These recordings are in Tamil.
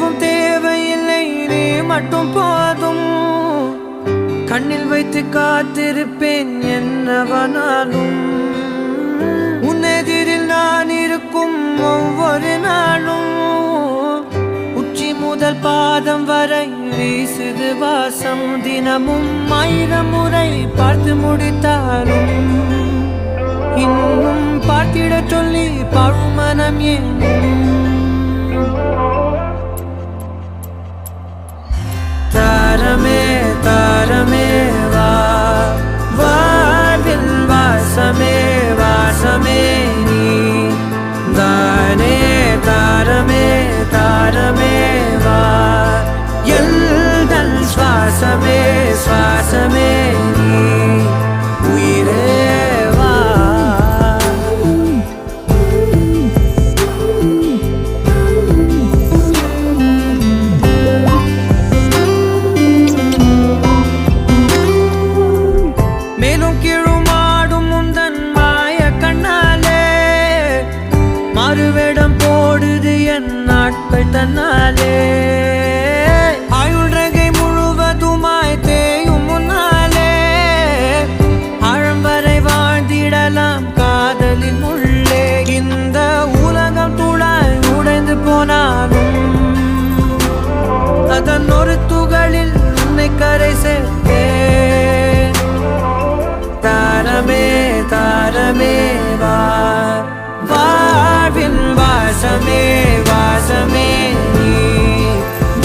எதுவும் தேவையில்லை, நீ மட்டும் போதும். கண்ணில் வைத்து காத்திருப்பேன் என்னவனாலும். உன்னெதிரில் நான் இருக்கும் ஒவ்வொரு நாளும். உச்சி முதல் பாதம் வரை வீசுது வாசம். தினமும் 1000 முறை பார்த்து முடித்தாலும் இன்னும் பார்த்திட சொல்லி பழுமனம் ஏன்? தாரமே தாரமே வா, வாழ்வில் வாசமே வாசமே நீ தானே. தாரமே தாரமே வா, எல்தல் சுவாசமே சுவாசமே நீ உயிரே வா. மேலும் கீழுமாடும் முந்தன் மாய கண்ணாலே மாறுவேடம் போடுது என் நாட்கள் தன்னாலே. ஆயுள் ரகை முழுவதுமாய் தேயும் முன்னாலே ஆழம் வரை வாழ்ந்திடலாம் காதலின் உள்ளே. இந்த உலகம் துளாய் உடைந்து போனாலும் அதன் ஒரு துகளில் உன்னை கரை சேர்த்தேன். தாரமே தாரமே வா, வாழ்வின் வாசமே வாசமே நீ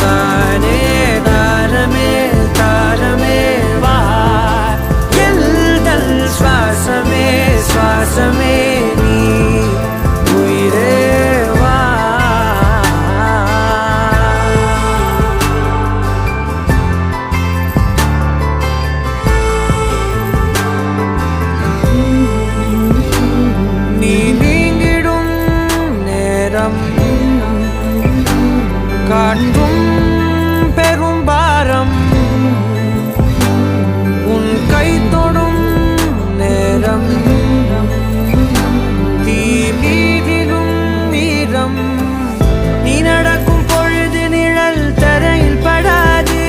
தானே. தாரமே தாரமே வா, எல்தல் சுவாசமே சுவாசமே நீ உயிரே வா. நீ நீங்கிடும் நேரம் காட்டும் பெரும் பாரம். உன் கை தொடும் நேரம் தீ மீதிலும் வீரம். நீ நடக்கும் பொழுது நிழல் தரையில் படாது.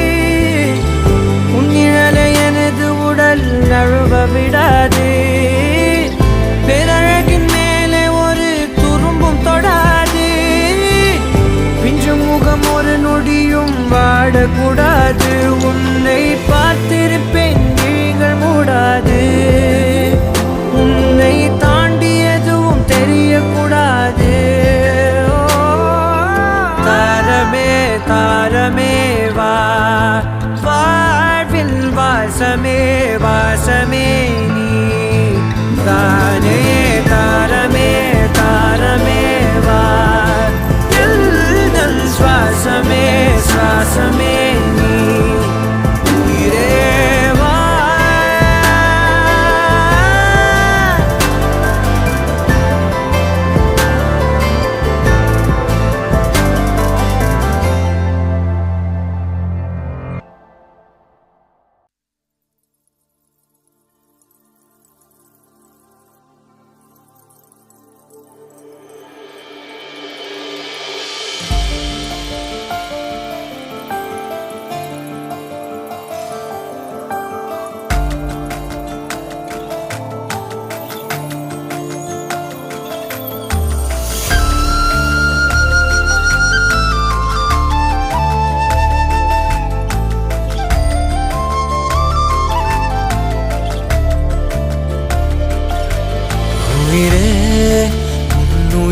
உன் நிழலை எனது உடல் நழுவ விடாது. பேரழகின் மேலே ஒரு துரும்பும் தொடாது. பிஞ்சு முகம் ஒரு நொடியும் வாடக்கூடாது. உன்னை பார்த்திருப்பேன் விழிகள் மூடாது. உன்னை தாண்டி எதுவும் தெரியக்கூடாது. தாரமே தாரமே வா, வாழ்வில் வாசமே வாசமே நீ தானே. தாரமே தாரமே வா, எல்தல் சுவாசமே சுவாசமே நீ உயிரே வா.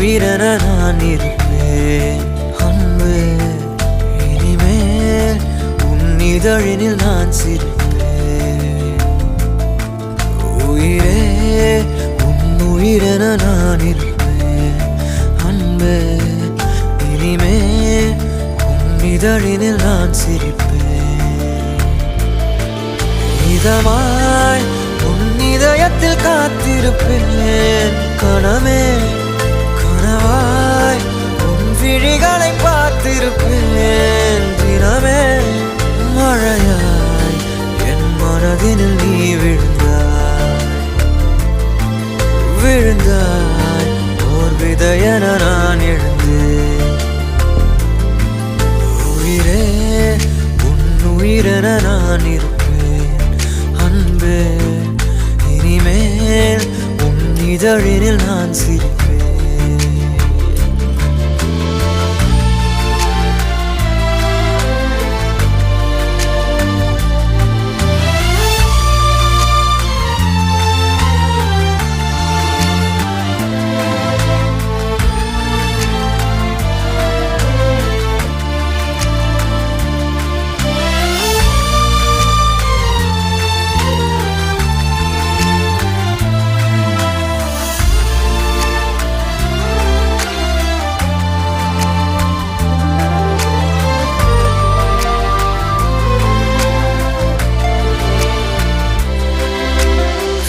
உயிரென நான் இருப்பேன் அன்பே. இனிமேல் உன் இதழினில் நான் சிரிப்பேன். உயிரே உன் உயிரென நான் இருப்பேன் அன்பே. இனிமேல் உன் இதழினில் நான் சிரிப்பேன். இதமாய் உன் இதயத்தில் காத்திருப்பேன் கணமே. கனவாய் உன் விழிகளை பார்த்திருப்பேன் தினமே. மழையாய் என் மனதினில் நீ விழுந்தாய் ஓர் விதையென நான் எழுந்தேன். உயிரென நான் இருப்பேன் அன்பே. இனிமேல் உன் இதழினில் நான் சிரிப்பேன்.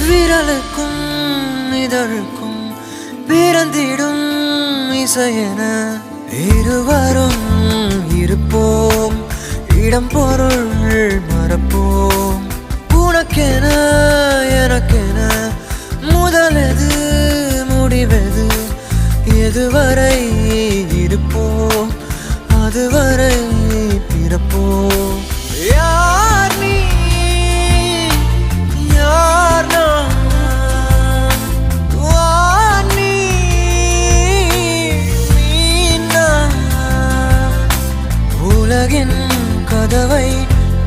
விரலுக்கும் இதழுக்கும் பிறந்திடும் இசையென இருவரும் இருப்போம். இடம் பொருள் மறப்போம். உனக்கென எனக்கென முதலெது முடிவெது? எதுவரை இருப்போம் அதுவரை பிறப்போம். யார் நீ யார் நான்? வானி நான். உலகின் கதவை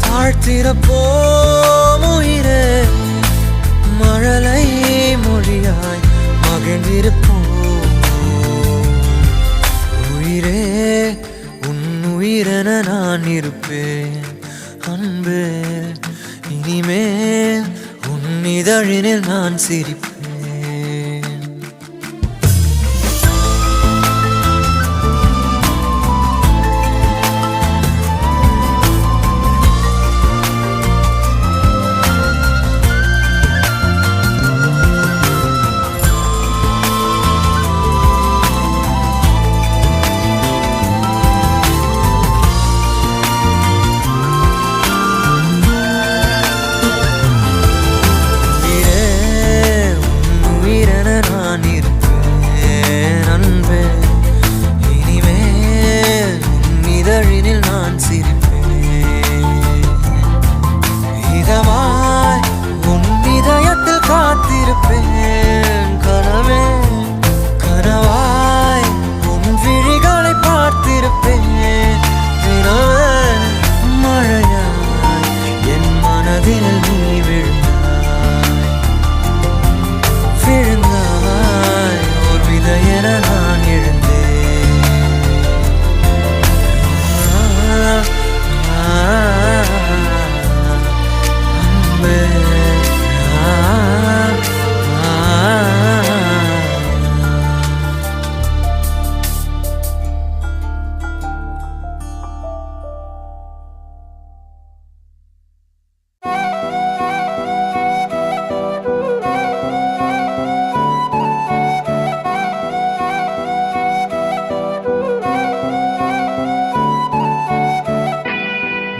தாழ்த்திறப்போம் உயிரே. மழலை மொழியாய் மகிழ்ந்திருப்போம் உயிரே. உன் உயிரென நான் இருப்பேன் அன்பே. இனிமேல் உன் இதழினில் நான் சிரிப்பேன்.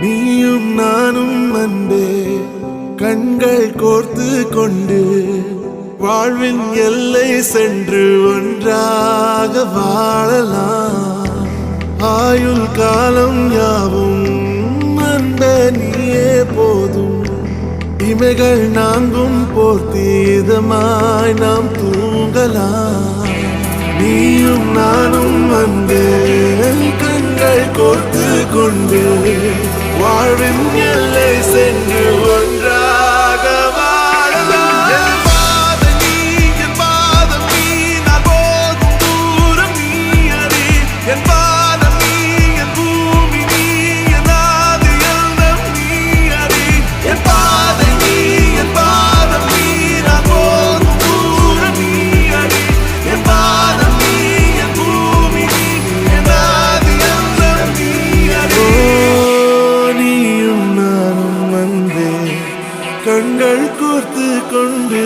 நீயும் நானும் அன்பே கண்கள் கோர்த்து கொண்டு வாழ்வின் எல்லை சென்று ஒன்றாக வாழலாம். ஆயுள் காலம் யாவும் அன்பே நீயே போதும். இமைகள் நான்கும் போர்த்தி இதமாய் நாம் தூங்கலாம். நீயும் நானும் அன்பே கண்கள் கோர்த்து கொண்டு வாழ்வின் எல்லை சென்று ஒன்றாக வாழலாம். என் பாதம் நீ, என் பாதம் நீ, நான் போகும் தூரம் நீ அறி. என் பாதம் நீ, என் பூமி நீ, என் ஆதி எல்லாம் நீ அறி. என் பாதம் நீ, என் பாதம் நீ, நான் போகும் தூரம் நீ அறி. என் பாதம் நீ, என் பூமி நீ, என் ஆதி எல்லாம் நீ அறி. கண்கள் கோர்த்து கொண்டு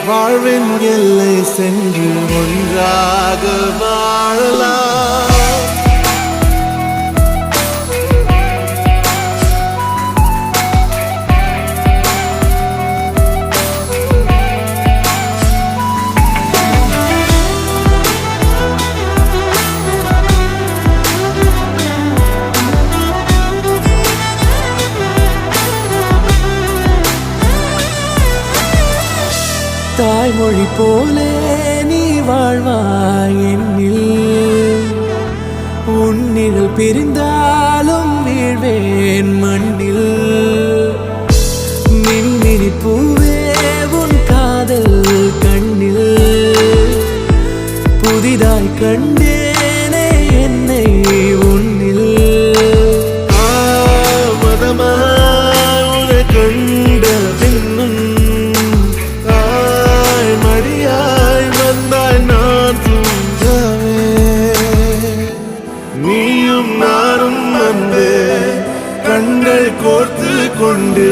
வாழ்வின் எல்லை சென்று ஒன்றாக வாழலாம். மொழி போலே நீ வாழ்வாய் என்னில் உன்னில் பிரிந்தாலும் வீழ்வேன் மண்ணில் மின்மினி பூவே உன் காதல் கண்ணில் புதிதாய் கண்டேனே என்னை உன்னில் மதமாய் கண்ட பின்னும் தாய் மடியாய் வந்தாய் நான் தூங்கவே நீயும் நானும் வந்து கண்கள் கோர்த்து கொண்டு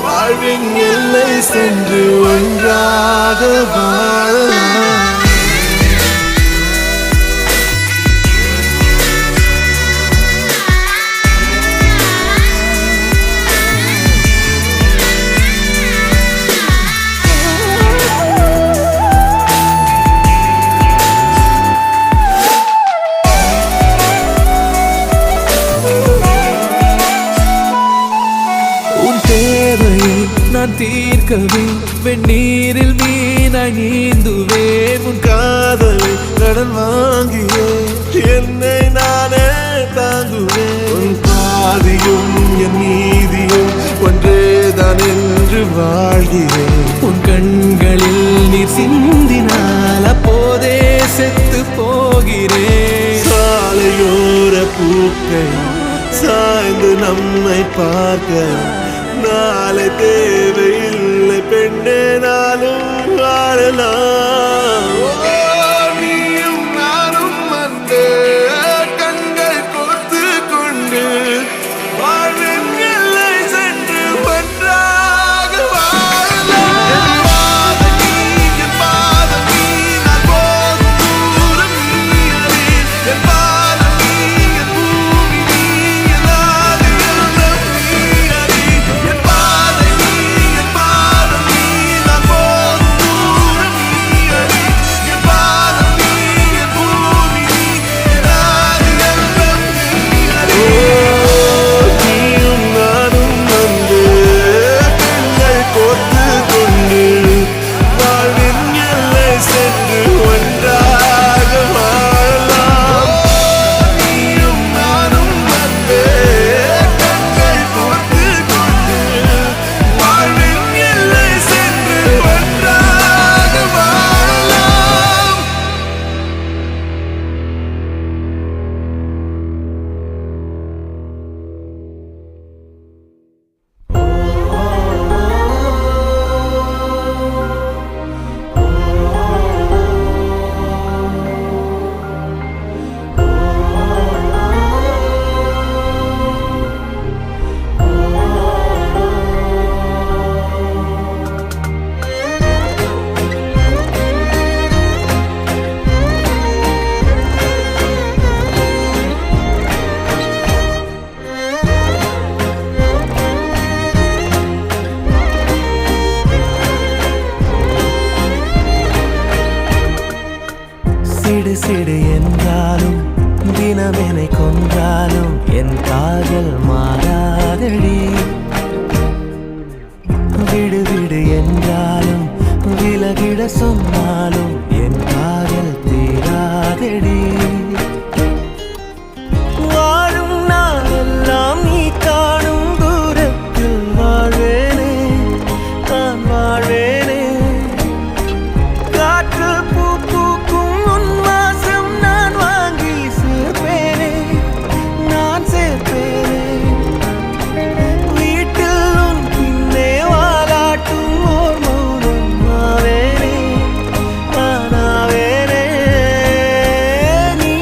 வாழ்வின் எல்லை சென்று ஒன்றாக வாழலாம் நான் தீர்க்கவே வெந்நீரில் மீனாய் நீந்துவேன் உன் காதலை கடன் வாங்கியே என்னை நானே தாங்குவேன் உன் பாதியும் என் நீதியும் ஒன்றேதான் என்று வாழ்கிறேன் உன் கண்களில் நீர் சிந்தினால் அப்போதே செத்து போகிறேன் சாலையோர பூக்கள் சாய்ந்து நம்மை பார்க்க நாளை தேவையில்லை பெண்ணே நாளும் வாழலாம் நீயும் நானும் வந்து கண்கள் கோர்த்து கொண்டு வாழ்வின் எல்லை சென்று ஒன்றாக வாழலாம் என் பாதம் நீ நான் போகும் தூரம் நீ அறி என் பாதம் நீ என் பூமி நீ என் ஆதி எல்லாம் நீ அறி என் பாதை நீ என் பாதம் நீ நான் போகும் தூரம் நீ அறி என் பாதம் நீ என் பூமி நீ என் ஆதி எல்லாம் நீ அறி நீயும் நானும் வந்து கண்கள் கோர்த்து கொண்டு வாழ்வின் எல்லை சென்று ஒன்றாக வாழலாம் நீயும் நானும் வந்து கண்கள் கோர்த்து கொண்டு வாழ்வின் எல்லை சென்று ஒன்றாக வாழலாம் சிடு சிடு என்றாலும் தினமெனை கொன்றாலும் என் காதல் மாறாதடி விடு விடு என்றாலும் விலகிட சொன்னாலும் என் காதல் தீராதடி வாழும் நாளெல்லாம் நீ காணும் தூரத்தில் வாழ்வேனே நான் வாழ்வேனே காற்று பூ பூக்கும் உன் வாசம் நான் வாங்கி சேர்ப்பேனே நான் சேர்ப்பேனே வீட்டில் உன் பின்னே வாலாட்டும் ஓர் மௌனம் ஆவேனே நானாவேனே நீ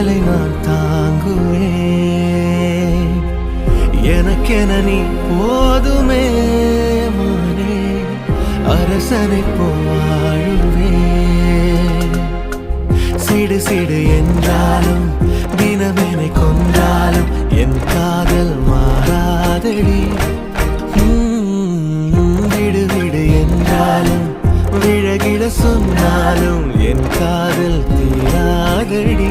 காதலை நான் தாங்குவேன். எனக்கென நீ போதுமே மானே, அரசனை போவாழுவேன். சிடு சிடு என்றாலும் தினமெனை கொன்றாலும் என் காதல் மாறாதடி. விடு விடு என்றாலும் விழகிட சொன்னாலும் என் காதல் தீராதடி.